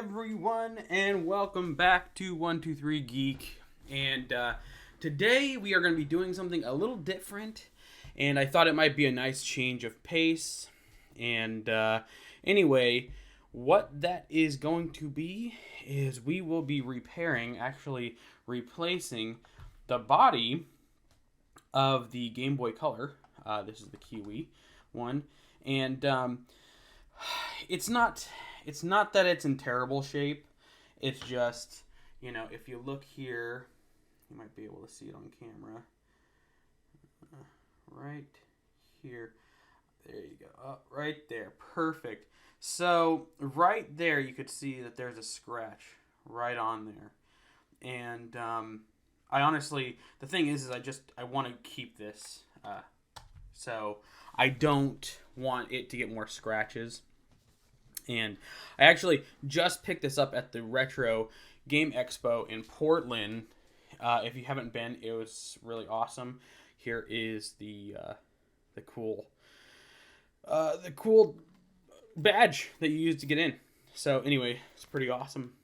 everyone, and welcome back to 123 Geek. And today we are going to be doing something a little different, and I thought it might be a nice change of pace. And anyway, what that is going to be is we will be actually replacing the body of the Game Boy Color. This is the Kiwi one, and it's not that it's in terrible shape. It's just, if you look here, you might be able to see it on camera. Right here. There you go. Oh, right there. Perfect. So right there you could see that there's a scratch right on there. And I honestly, the thing is I want to keep this. So I don't want it to get more scratches. And I actually just picked this up at the Retro Game Expo in Portland. If you haven't been, it was really awesome. Here is the cool badge that you use to get in. So anyway, it's pretty awesome.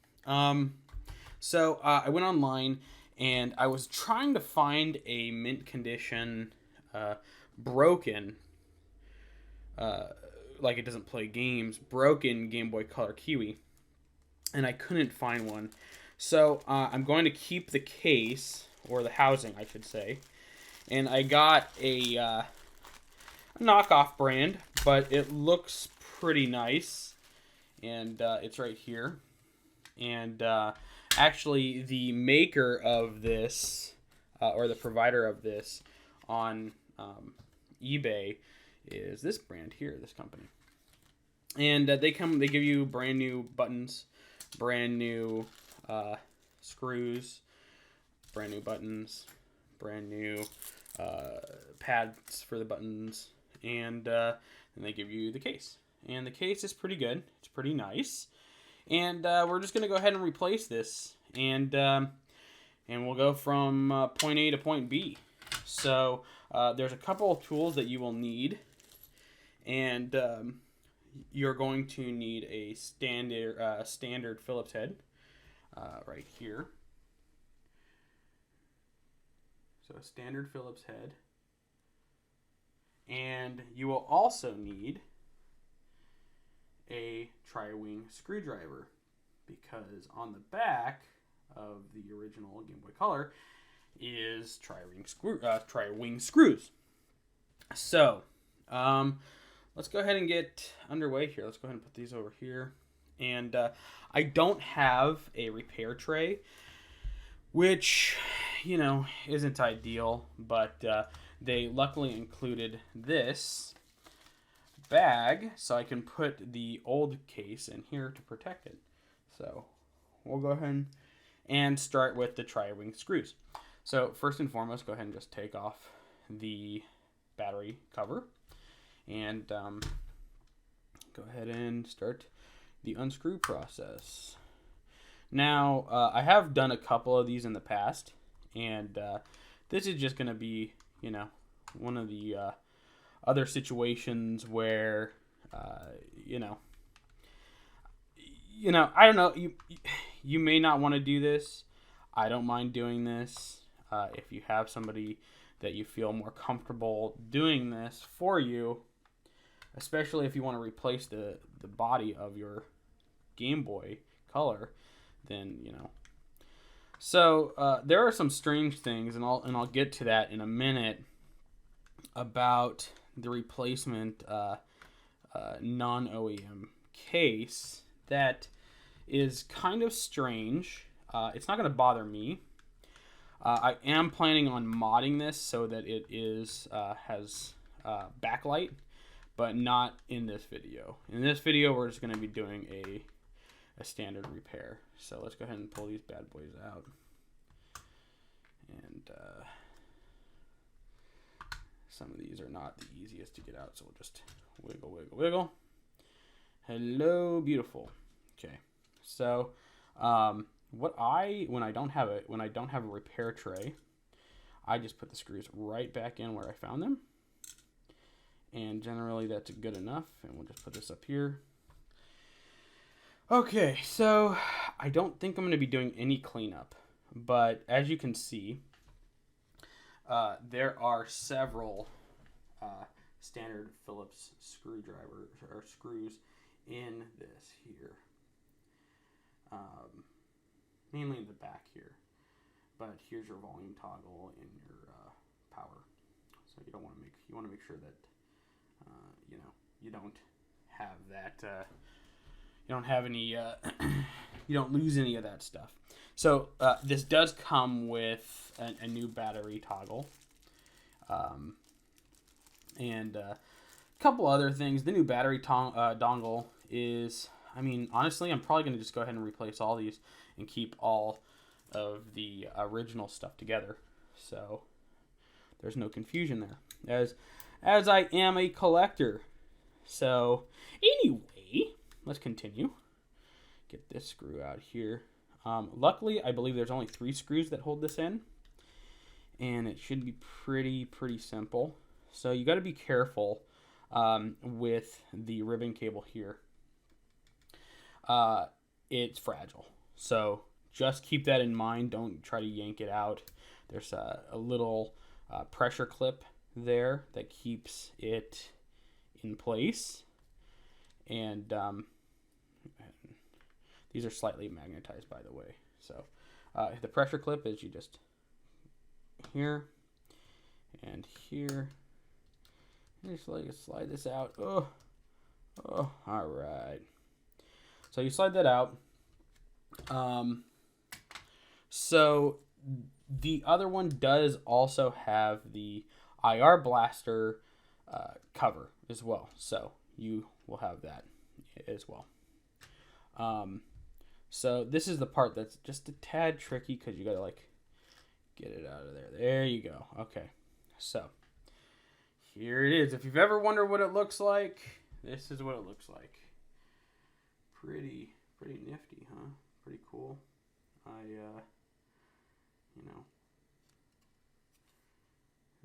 So I went online and I was trying to find a mint condition broken. Like it doesn't play games, broken Game Boy Color Kiwi, and I couldn't find one. So I'm going to keep the case, or the housing, I should say, and I got a knockoff brand, but it looks pretty nice, and it's right here. And actually, the maker of this, or the provider of this on eBay, is this brand here, this company. And they give you brand new buttons, brand new screws, brand new buttons, brand new pads for the buttons, and then they give you the case. And the case is pretty good. It's pretty nice. And we're just going to go ahead and replace this, and we'll go from point A to point B. So there's a couple of tools that you will need. And you're going to need a standard Phillips head right here. So a standard Phillips head. And you will also need a tri-wing screwdriver, because on the back of the original Game Boy Color is tri-wing screws. So, let's go ahead and get underway here. Let's go ahead and put these over here. And I don't have a repair tray, which, isn't ideal. But they luckily included this bag, so I can put the old case in here to protect it. So we'll go ahead and start with the tri-wing screws. So first and foremost, go ahead and just take off the battery cover. And go ahead and start the unscrew process. Now, I have done a couple of these in the past, and this is just going to be, one of the other situations where, I don't know, you may not want to do this. I don't mind doing this. If you have somebody that you feel more comfortable doing this for you, especially if you want to replace the body of your Game Boy Color, then So there are some strange things, and I'll get to that in a minute, about the replacement non-OEM case that is kind of strange. It's not going to bother me. I am planning on modding this so that it has backlight, but not in this video. In this video, we're just going to be doing a standard repair. So let's go ahead and pull these bad boys out. And some of these are not the easiest to get out, so we'll just wiggle, wiggle, wiggle. Hello, beautiful. Okay, so when I don't have a repair tray, I just put the screws right back in where I found them. And generally that's good enough. And we'll just put this up here. Okay, so I don't think I'm going to be doing any cleanup, but as you can see, there are several standard Phillips screwdrivers or screws in this here, um, mainly in the back here. But here's your volume toggle and your power. So you want to make sure that you don't have that. You don't have any. You don't lose any of that stuff. So this does come with a new battery toggle, and a couple other things. The new battery dongle is. I mean, honestly, I'm probably going to just go ahead and replace all these and keep all of the original stuff together. So there's no confusion there. As I am a collector. So anyway, let's continue. Get this screw out here. Luckily, I believe there's only 3 screws that hold this in, and it should be pretty simple. So you got to be careful with the ribbon cable here. It's fragile, so just keep that in mind. Don't try to yank it out. There's a little pressure clip there that keeps it in place, and these are slightly magnetized, by the way. So the pressure clip is you just here and here. And just like slide this out. Oh, all right. So you slide that out. So the other one does also have the IR blaster cover as well. So you will have that as well. So this is the part that's just a tad tricky because you got to like get it out of there. There you go. Okay. So here it is. If you've ever wondered what it looks like, this is what it looks like. Pretty nifty, huh? Pretty cool. There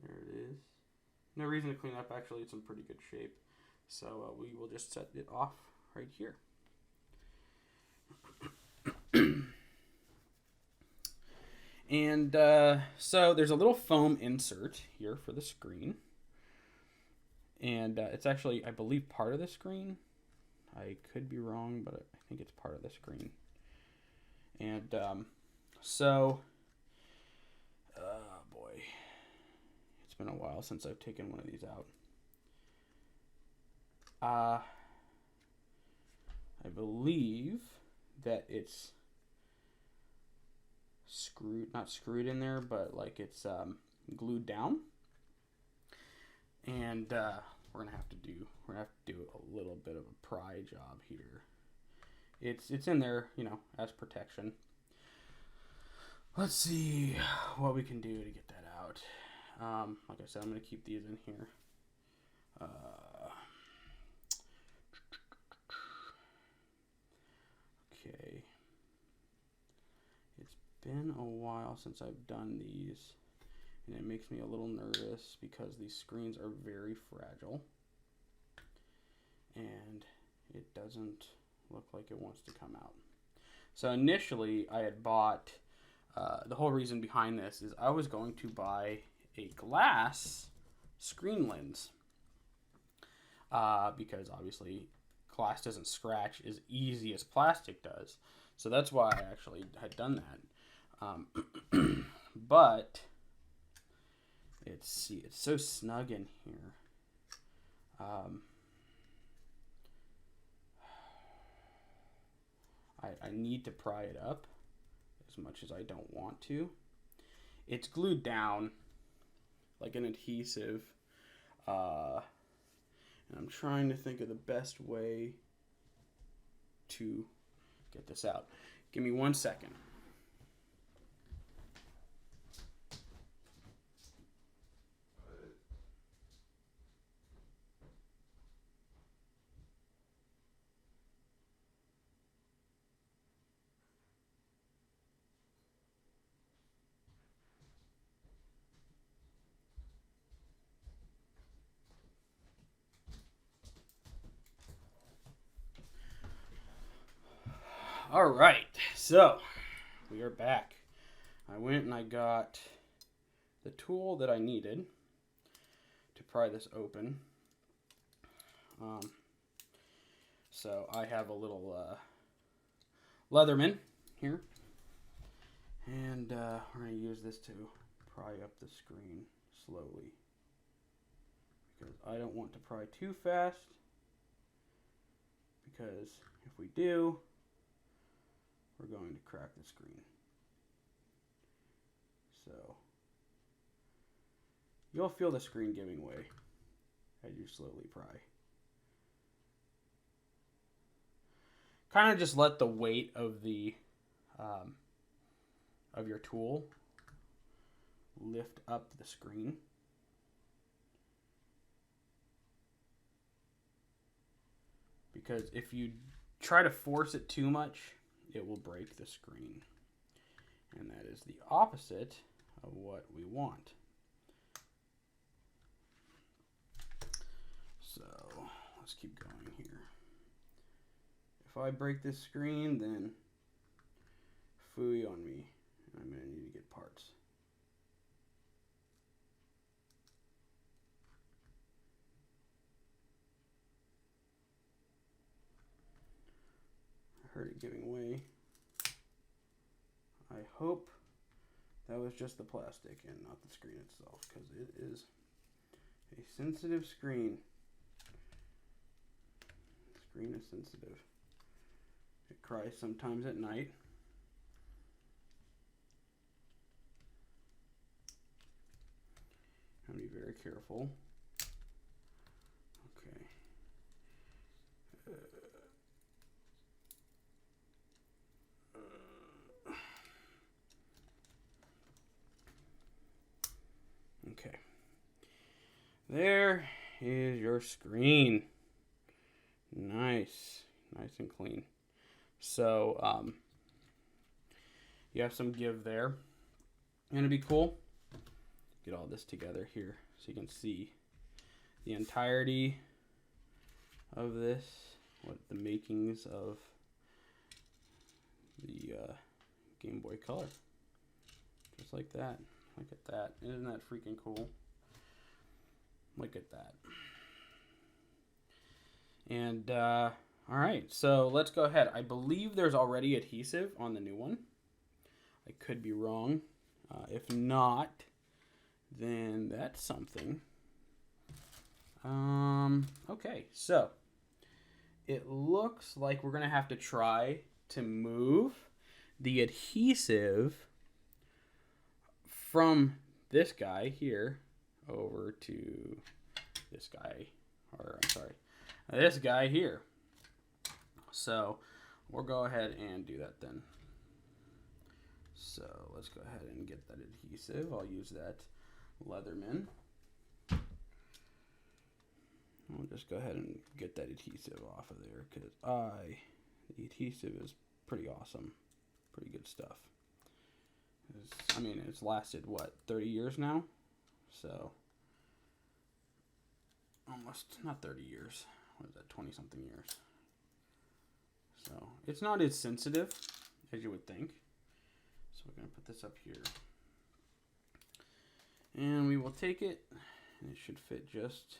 it is. No reason to clean up. Actually, it's in pretty good shape. So we will just set it off right here. And so there's a little foam insert here for the screen. And it's actually, I believe, part of the screen. I could be wrong, but I think it's part of the screen. And so, boy, it's been a while since I've taken one of these out. I believe that it's not screwed in there, but like it's glued down. And we're gonna have to do a little bit of a pry job here. It's in there, as protection. Let's see what we can do to get that out. Like I said, I'm gonna keep these in here. Okay. It's been a while since I've done these, and it makes me a little nervous because these screens are very fragile, and it doesn't look like it wants to come out. So initially, I had bought, the whole reason behind this is I was going to buy a glass screen lens, because obviously glass doesn't scratch as easy as plastic does. So that's why I actually had done that. But it's so snug in here. I need to pry it up as much as I don't want to. It's glued down like an adhesive. And I'm trying to think of the best way to get this out. Give me 1 second. All right, so we are back. I went and I got the tool that I needed to pry this open. So I have a little Leatherman here, and we're going to use this to pry up the screen slowly, because I don't want to pry too fast, because if we do, we're going to crack the screen. So you'll feel the screen giving way as you slowly pry. Kind of just let the weight of the of your tool lift up the screen. Because if you try to force it too much, it will break the screen. And that is the opposite of what we want. So let's keep going here. If I break this screen, then phooey on me. I'm going to need to get parts. I heard it giving way. I hope that was just the plastic and not the screen itself, because it is a sensitive screen. The screen is sensitive. It cries sometimes at night. I'll be very careful. Okay. Okay. There is your screen. Nice. Nice and clean. So, you have some give there. And it'd be cool. Get all this together here so you can see the entirety of this, what the makings of the Game Boy Color. Just like that. Look at that. Isn't that freaking cool? Look at that. And, alright, so let's go ahead. I believe there's already adhesive on the new one. I could be wrong. If not, then that's something. Okay, so it looks like we're going to have to try to move the adhesive from this guy here over to this guy, or I'm sorry, this guy here. So we'll go ahead and do that then. So let's go ahead and get that adhesive. I'll use that Leatherman. I'll just go ahead and get that adhesive off of there, because the adhesive is pretty awesome. Pretty good stuff. I mean, it's lasted, what, 30 years now? So, almost, not 30 years. What is that, 20-something years? So, it's not as sensitive as you would think. So, we're going to put this up here. And we will take it, and it should fit just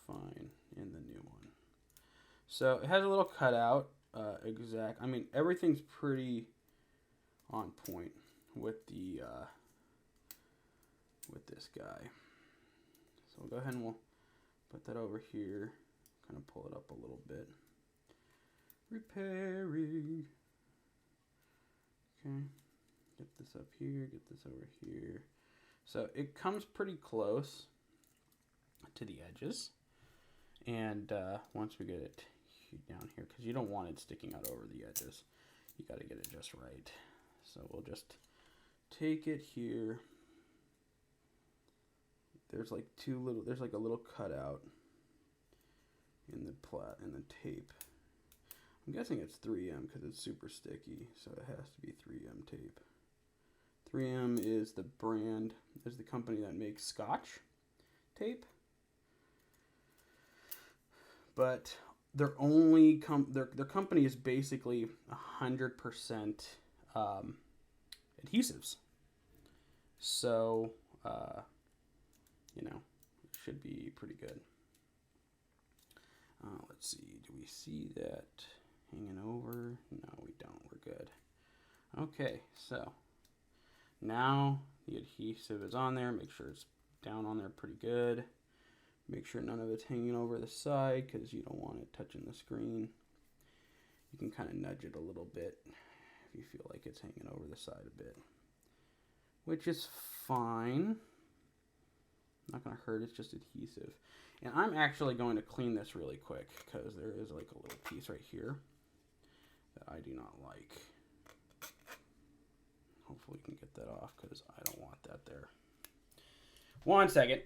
fine in the new one. So, it has a little cutout, I mean, everything's pretty on point with the with this guy. So we'll go ahead and we'll put that over here, kind of pull it up a little bit. Repairing. Okay, get this up here, get this over here. So it comes pretty close to the edges, and once we get it down here, because you don't want it sticking out over the edges, you got to get it just right. So we'll just take it here. There's like there's like a little cutout in the tape. I'm guessing it's 3M because it's super sticky, so it has to be 3M tape. 3M is the brand, is the company that makes Scotch tape. But their company is basically 100% adhesives. So, you know, it should be pretty good. Let's see. Do we see that hanging over? No, we don't. We're good. Okay, so now the adhesive is on there. Make sure it's down on there pretty good. Make sure none of it's hanging over the side because you don't want it touching the screen. You can kind of nudge it a little bit if you feel like it's hanging over the side a bit, which is fine. Not going to hurt, it's just adhesive. And I'm actually going to clean this really quick because there is like a little piece right here that I do not like. Hopefully we can get that off because I don't want that there. 1 second.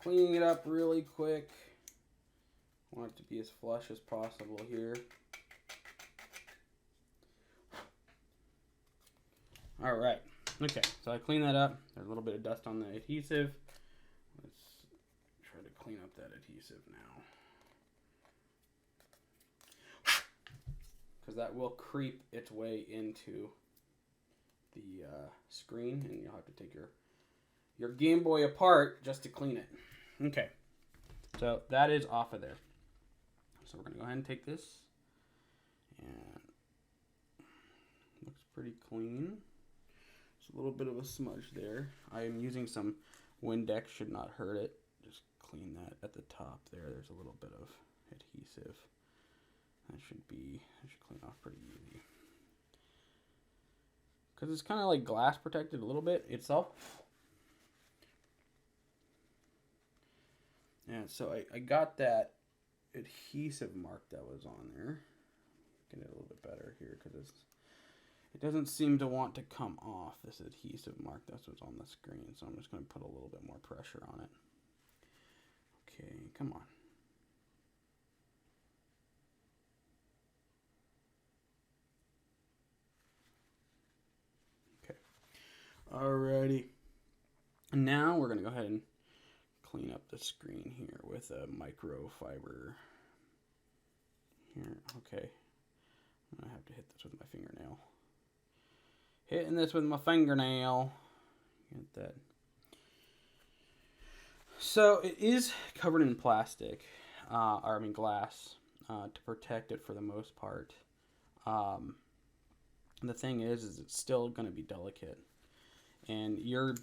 Cleaning it up really quick. I want it to be as flush as possible here. Alright, okay, so I cleaned that up. There's a little bit of dust on the adhesive. Let's try to clean up that adhesive now. Because that will creep its way into the screen, and you'll have to take your Game Boy apart just to clean it. Okay, so that is off of there. So we're going to go ahead and take this, and looks pretty clean. There's a little bit of a smudge there. I am using some Windex, should not hurt it. Just clean that at the top there. There's a little bit of adhesive. That should clean off pretty easy. Because it's kind of like glass protected a little bit itself. Yeah, so I got that adhesive mark that was on there. Get it a little bit better here because it doesn't seem to want to come off, this adhesive mark. That's what's on the screen. So I'm just going to put a little bit more pressure on it. Okay, come on. Okay. Alrighty. Now we're going to go ahead and clean up the screen here with a microfiber here. Okay, I have to hit this with my fingernail. Hitting this with my fingernail. Get that. So it is covered in plastic, or I mean glass, to protect it for the most part. The thing is it's still going to be delicate, and your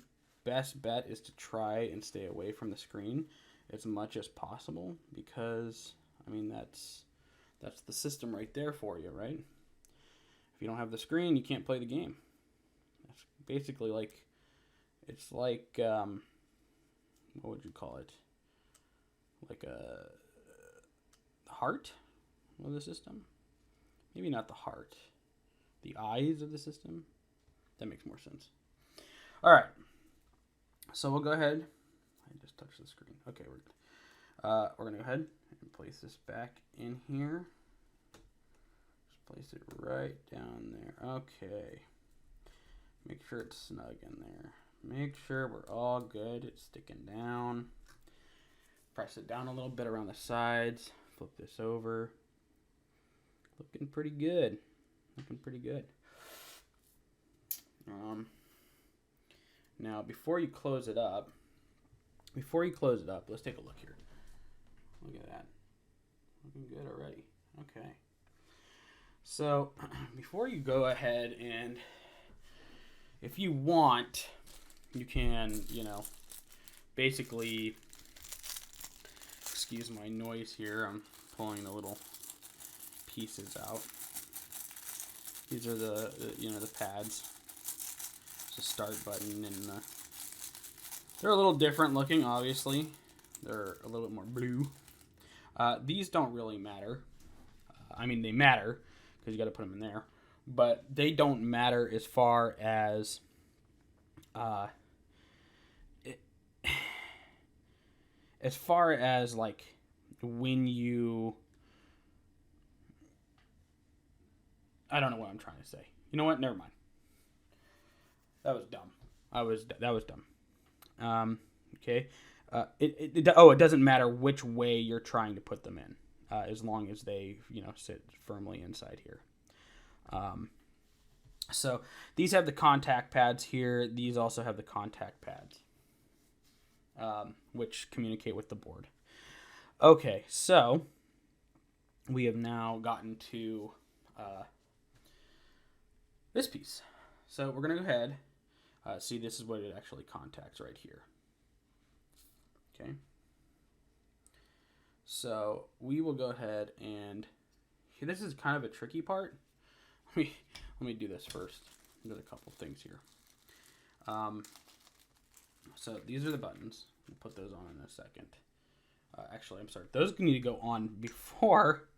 best bet is to try and stay away from the screen as much as possible, because I mean that's the system right there for you, right? If you don't have the screen, you can't play the game. That's basically like, it's like what would you call it? Like a heart of the system? Maybe not the heart. The eyes of the system? That makes more sense. All right. So we'll go ahead. I just touched the screen. Okay, we're good. We're going to go ahead and place this back in here. Just place it right down there. Okay. Make sure it's snug in there. Make sure we're all good. It's sticking down. Press it down a little bit around the sides. Flip this over. Looking pretty good. Looking pretty good. Now, before you close it up, let's take a look here. Look at that. Looking good already. Okay. So, before you go ahead and, if you want, you can, basically, excuse my noise here, I'm pulling the little pieces out. These are the pads. It's a start button, and they're a little different looking, obviously. They're a little bit more blue. These don't really matter. I mean, they matter, because you got to put them in there. But they don't matter as far as as far as like when you, I don't know what I'm trying to say. You know what? Never mind. That was dumb. That was dumb. Okay. It doesn't matter which way you're trying to put them in, as long as they sit firmly inside here. So these have the contact pads here. These also have the contact pads, which communicate with the board. Okay, so we have now gotten to this piece. So we're going to go ahead. See, this is what it actually contacts right here. Okay. So we will go ahead and this is kind of a tricky part. Let me do this first. There's a couple things here. So these are the buttons. We'll put those on in a second. Actually, I'm sorry. Those need to go on before.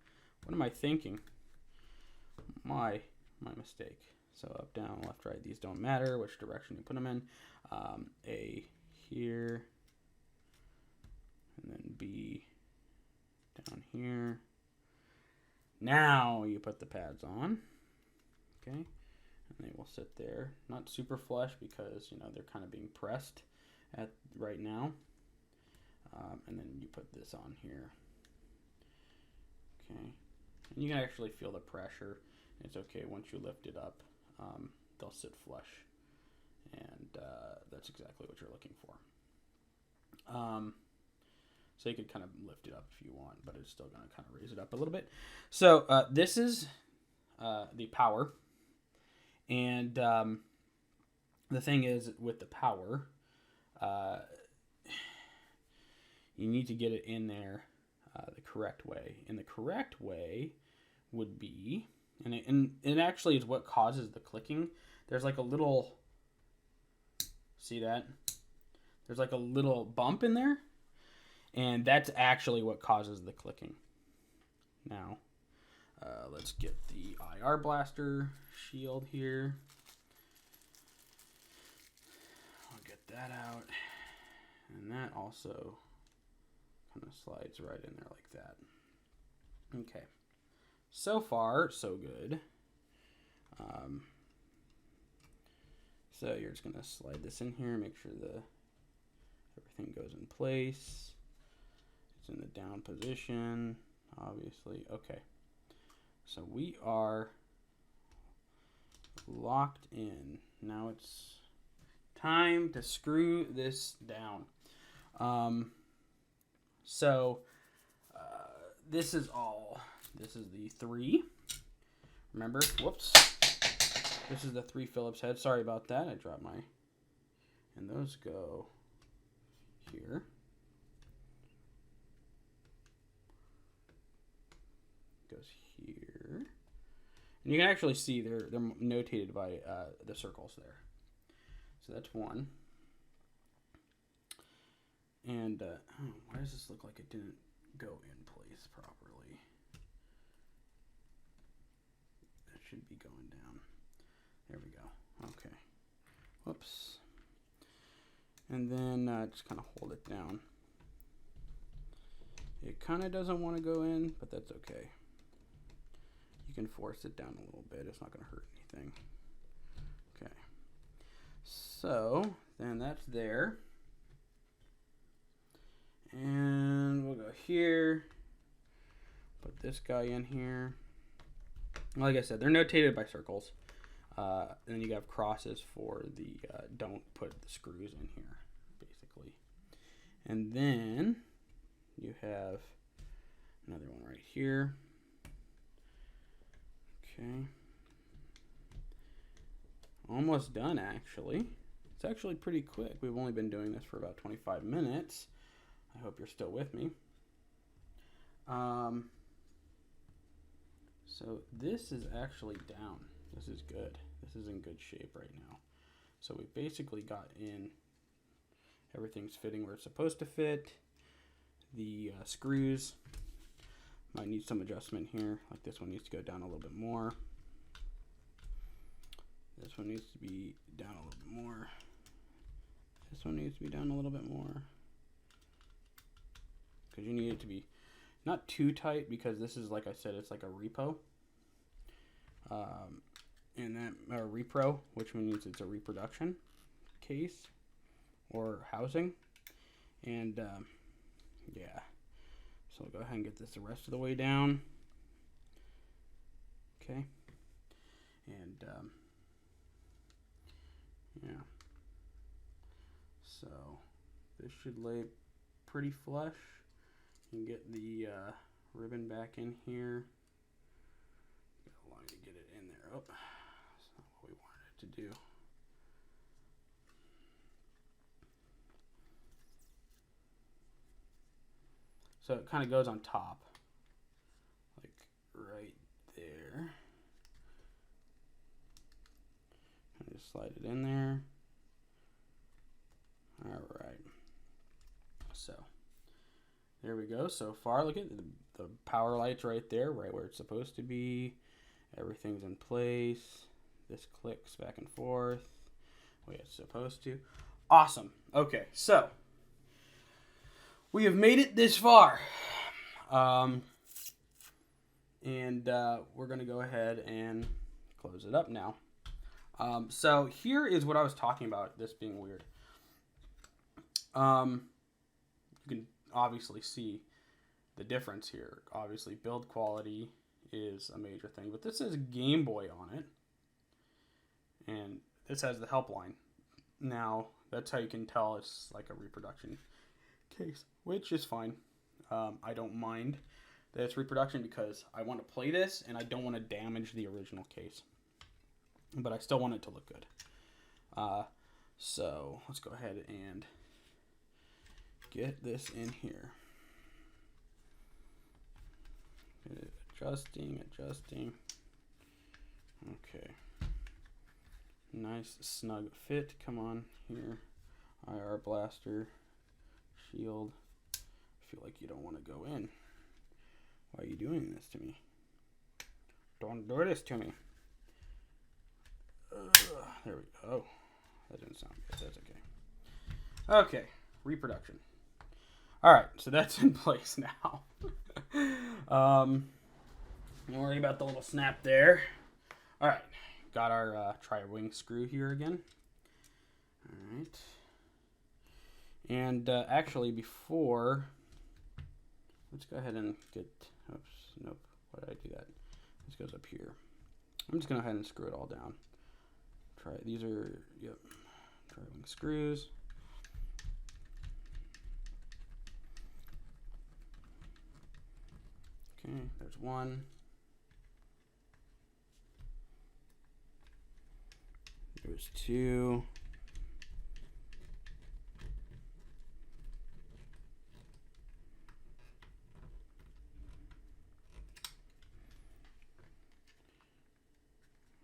What am I thinking? My mistake. So up, down, left, right. These don't matter which direction you put them in. A here, and then B down here. Now you put the pads on. Okay, and they will sit there. Not super flush because they're kind of being pressed at right now. And then you put this on here. Okay, and you can actually feel the pressure. It's okay once you lift it up. They'll sit flush, and that's exactly what you're looking for. So you could kind of lift it up if you want, but it's still going to kind of raise it up a little bit. So this is the power, and the thing is with the power, you need to get it in there the correct way, and the correct way would be, and it actually is what causes the clicking. There's like a little, see that? There's like a little bump in there, and that's actually what causes the clicking. Now, let's get the IR blaster shield here. I'll get that out, and that also kind of slides right in there like that. Okay. So far, so good. So you're just going to slide this in here, make sure everything goes in place. It's in the down position, obviously. Okay. So we are locked in. Now it's time to screw this down. This is the 3. Remember? Whoops. This is the 3 Phillips head. Sorry about that. I dropped my... And those go here. Goes here. And you can actually see they're notated by the circles there. So that's 1. And why does this look like it didn't go in place properly? That should be going down. There we go. Okay. Whoops. And then just kind of hold it down. It kind of doesn't want to go in, but that's okay. You can force it down a little bit. It's not going to hurt anything. Okay. So then that's there. And we'll go here. Put this guy in here. Like I said, they're notated by circles. And then you have crosses for the don't put the screws in here, basically. And then you have another one right here. Okay. Almost done, actually. It's actually pretty quick. We've only been doing this for about 25 minutes. I hope you're still with me. So this is actually down. This is good. This is in good shape right now. So we basically got in. Everything's fitting where it's supposed to fit. The screws might need some adjustment here. Like this one needs to go down a little bit more. This one needs to be down a little bit more. This one needs to be down a little bit more. because you need it to be not too tight, because this is, like I said, it's like a repo. And that repro, which means it's a reproduction case or housing. And yeah, so I'll go ahead and get this the rest of the way down. Okay, and yeah, so this should lay pretty flush. You can get the ribbon back in here. Got a line to get it in there. Oh, that's not what we wanted it to do. So it kind of goes on top, like right there. And just slide it in there. All right. So there we go. So far, look at the power lights right there, right where it's supposed to be. Everything's in place. This clicks back and forth the way it's supposed to. Awesome. Okay, so we have made it this far. And we're going to go ahead and close it up now. So here is what I was talking about, this being weird. You can obviously see the difference here. Obviously, build quality is a major thing, but this says Game Boy on it, and this has the helpline. Now, that's how you can tell it's like a reproduction case, which is fine. I don't mind that it's reproduction because I want to play this, and I don't want to damage the original case, but I still want it to look good. So let's go ahead and get this in here. Adjusting. Okay. Nice snug fit. Come on here. IR blaster. Shield. I feel like you don't want to go in. Why are you doing this to me? Don't do this to me. There we go. Oh, that didn't sound good. That's okay. Okay. Reproduction. Alright, so that's in place now. Don't worry about the little snap there. Alright, got our tri-wing screw here again. Alright. And actually, before, let's go ahead and get, oops, nope, why did I do that? This goes up here. I'm just going to go ahead and screw it all down. These are, yep, tri-wing screws. Okay, there's one. There's two.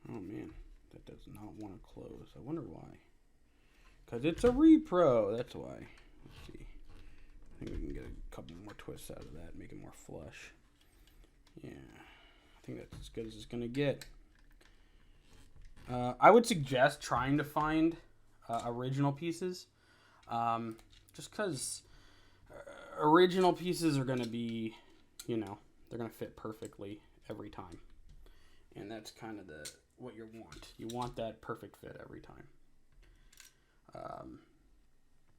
Oh man, that does not want to close. I wonder why. Because it's a repro, that's why. Let's see. I think we can get a couple more twists out of that, make it more flush. Yeah, I think that's as good as it's going to get. I would suggest trying to find original pieces. Just because original pieces are going to be, you know, they're going to fit perfectly every time. And that's kind of what you want. You want that perfect fit every time.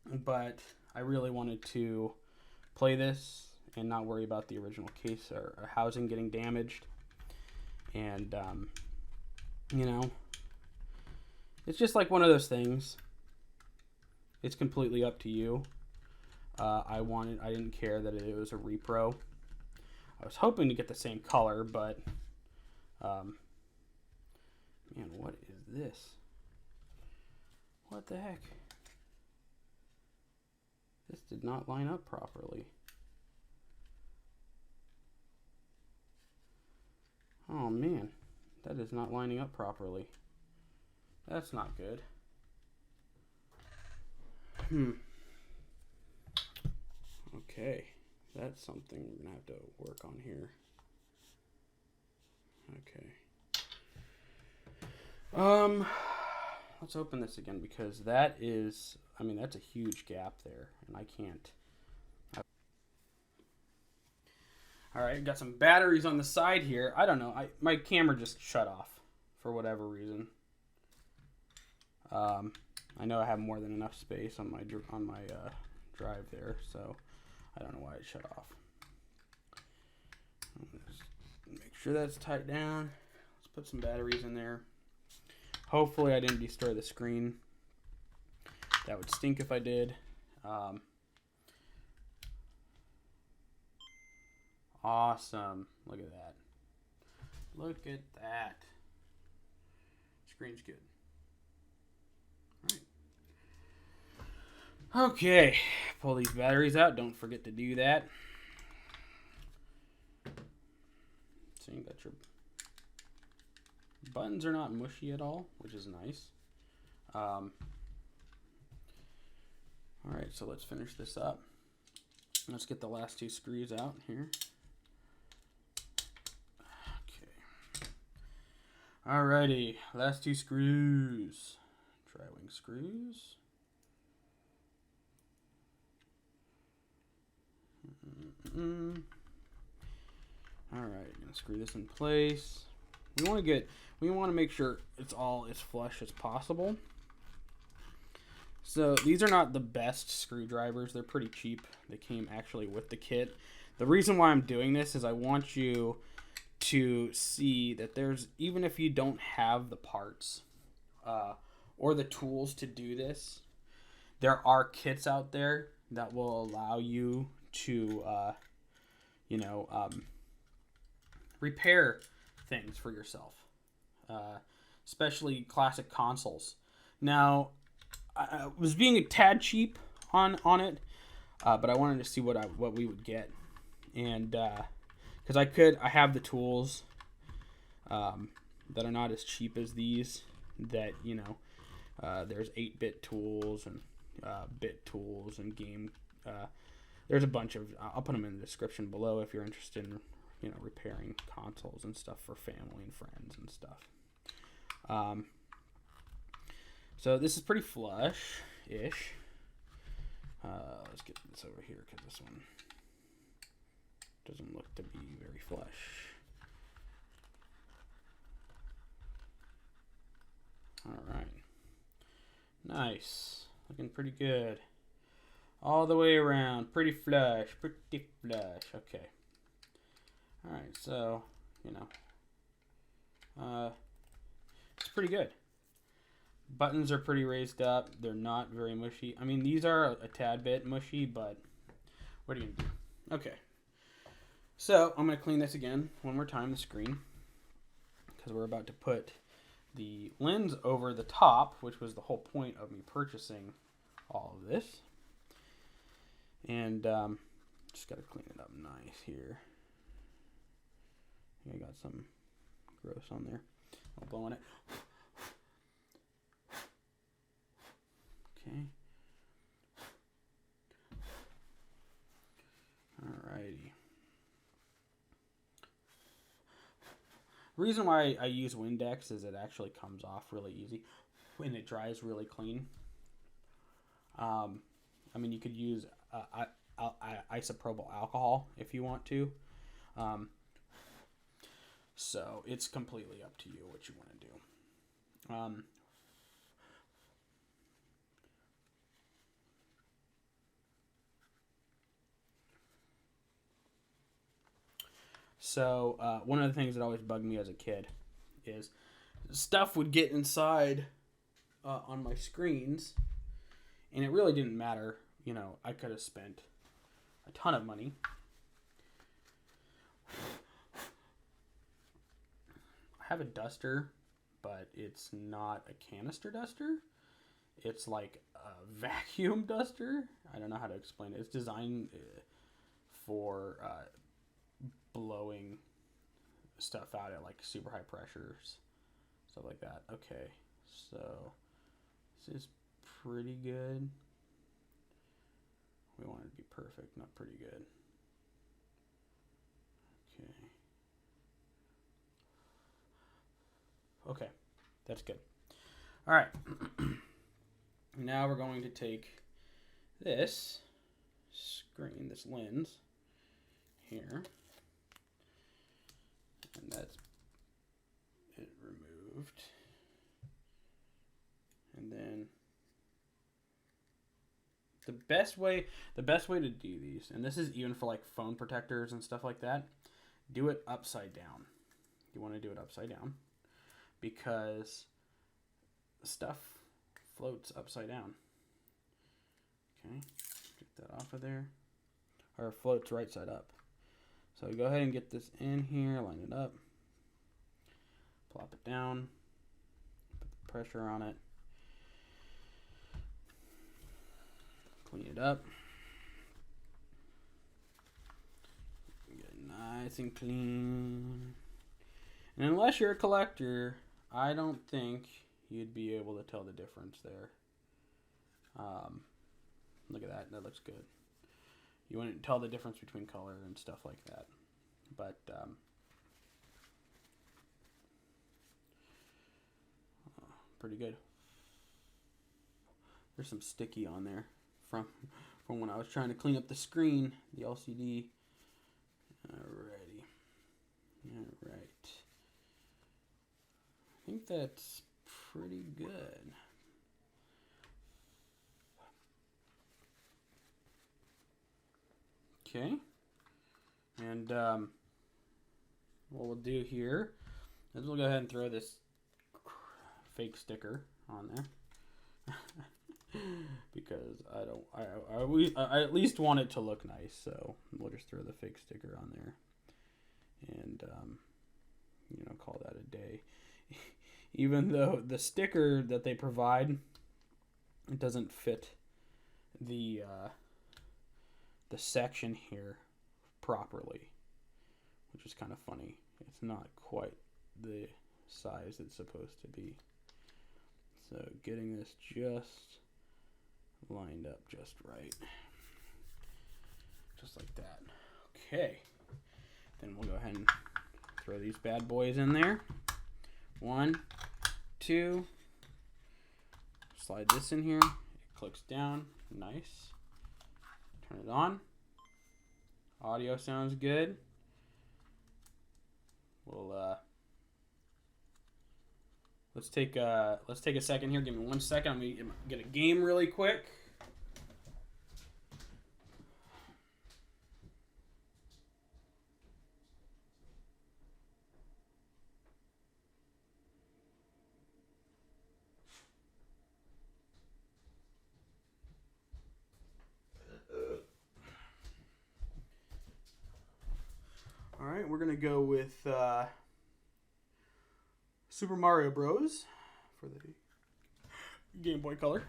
But I really wanted to play this and not worry about the original case or housing getting damaged. And, you know, it's just like one of those things. It's completely up to you. I didn't care that it was a repro. I was hoping to get the same color, but, man, what is this? What the heck? This did not line up properly. Oh man, that is not lining up properly. That's not good. Okay, that's something we're gonna have to work on here. Okay. Let's open this again because that is, I mean, that's a huge gap there, and I can't. All right, got some batteries on the side here. I don't know. My camera just shut off for whatever reason. I know I have more than enough space on my drive there, so I don't know why it shut off. Just make sure that's tight down. Let's put some batteries in there. Hopefully I didn't destroy the screen. That would stink if I did. Awesome. Look at that. Look at that. Screen's good. All right. Okay. Pull these batteries out. Don't forget to do that. So you got your buttons are not mushy at all, which is nice. All right, so let's finish this up. Let's get the last two screws out here. Okay. Alrighty, last two screws. Tri-wing screws. Alright, gonna screw this in place. We want to make sure it's all as flush as possible. So these are not the best screwdrivers. They're pretty cheap. They came actually with the kit. The reason why I'm doing this is I want you to see that there's, even if you don't have the parts or the tools to do this, there are kits out there that will allow you to, repair things for yourself, especially classic consoles. Now, I was being a tad cheap on it, but I wanted to see what we would get, and because I have the tools that are not as cheap as these. That there's 8-bit tools and bit tools and game. There's a bunch of. I'll put them in the description below if you're interested in repairing consoles and stuff for family and friends and stuff. So this is pretty flush-ish. Let's get this over here because this one doesn't look to be very flush. All right. Nice. Looking pretty good. All the way around. Pretty flush. Pretty flush. Okay. All right. So, it's pretty good. Buttons are pretty raised up. They're not very mushy. I mean, these are a tad bit mushy, but what are you going to do? Okay. So, I'm going to clean this again one more time, the screen, because we're about to put the lens over the top, which was the whole point of me purchasing all of this. And just got to clean it up nice here. I got some gross on there. I'm blowing it. Okay. Alrighty. The reason why I use Windex is it actually comes off really easy and it dries really clean. I mean, you could use isopropyl alcohol if you want to. So it's completely up to you what you want to do. So one of the things that always bugged me as a kid is stuff would get inside on my screens, and it really didn't matter. I could have spent a ton of money. I have a duster, but it's not a canister duster. It's like a vacuum duster. I don't know how to explain it. It's designed for blowing stuff out at like super high pressures, stuff like that. Okay, so this is pretty good. We want it to be perfect, not pretty good. Okay, that's good. All right, now we're going to take this screen, this lens here, And that's it removed. And then the best way to do these, and this is even for like phone protectors and stuff like that, do it upside down. You want to do it upside down because stuff floats upside down. Okay, get that off of there. Or it floats right side up. So go ahead and get this in here, line it up, plop it down, put the pressure on it, clean it up, get it nice and clean. And unless you're a collector, I don't think you'd be able to tell the difference there. Look at that, that looks good. You wouldn't tell the difference between color and stuff like that. But pretty good. There's some sticky on there from when I was trying to clean up the screen, the LCD. Alrighty. Alright. I think that's pretty good. Okay. And what we'll do here is we'll go ahead and throw this fake sticker on there. Because I at least want it to look nice, so we'll just throw the fake sticker on there and call that a day. Even though the sticker that they provide, it doesn't fit the section here properly, which is kind of funny. It's not quite the size it's supposed to be. So getting this just lined up just right. Just like that. Okay. Then we'll go ahead and throw these bad boys in there. 1, 2. Slide this in here. It clicks down. Nice. Turn it on. Audio sounds good. We'll let's take a second here. Give me 1 second. I'm gonna get a game really quick. All right, we're gonna go with Super Mario Bros. For the Game Boy Color.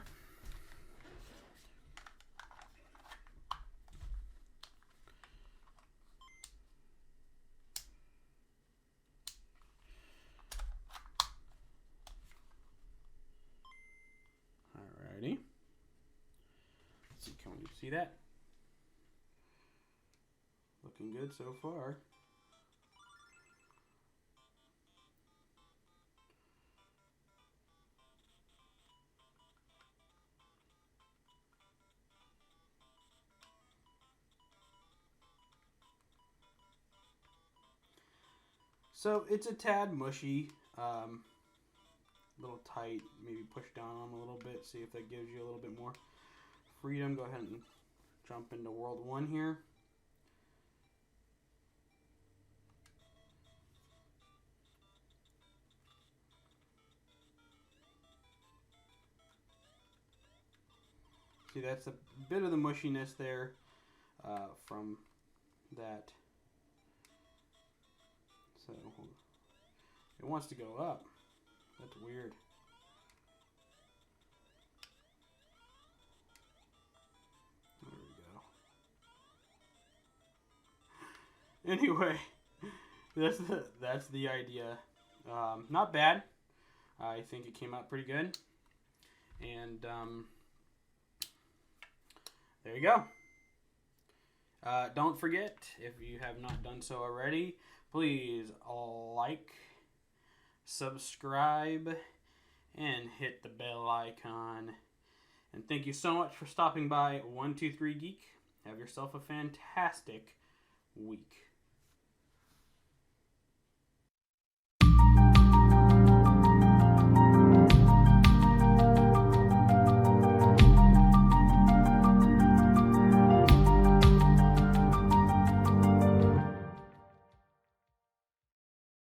Alrighty. Let's see, can we see that? Looking good so far. So it's a tad mushy, a little tight, maybe push down on them a little bit, see if that gives you a little bit more freedom. Go ahead and jump into World 1 here. See, that's a bit of the mushiness there from that. So it wants to go up. That's weird. There we go. Anyway, that's the idea. Not bad. I think it came out pretty good. And there you go. Don't forget, if you have not done so already, please like, subscribe, and hit the bell icon. And thank you so much for stopping by 123 Geek. Have yourself a fantastic week.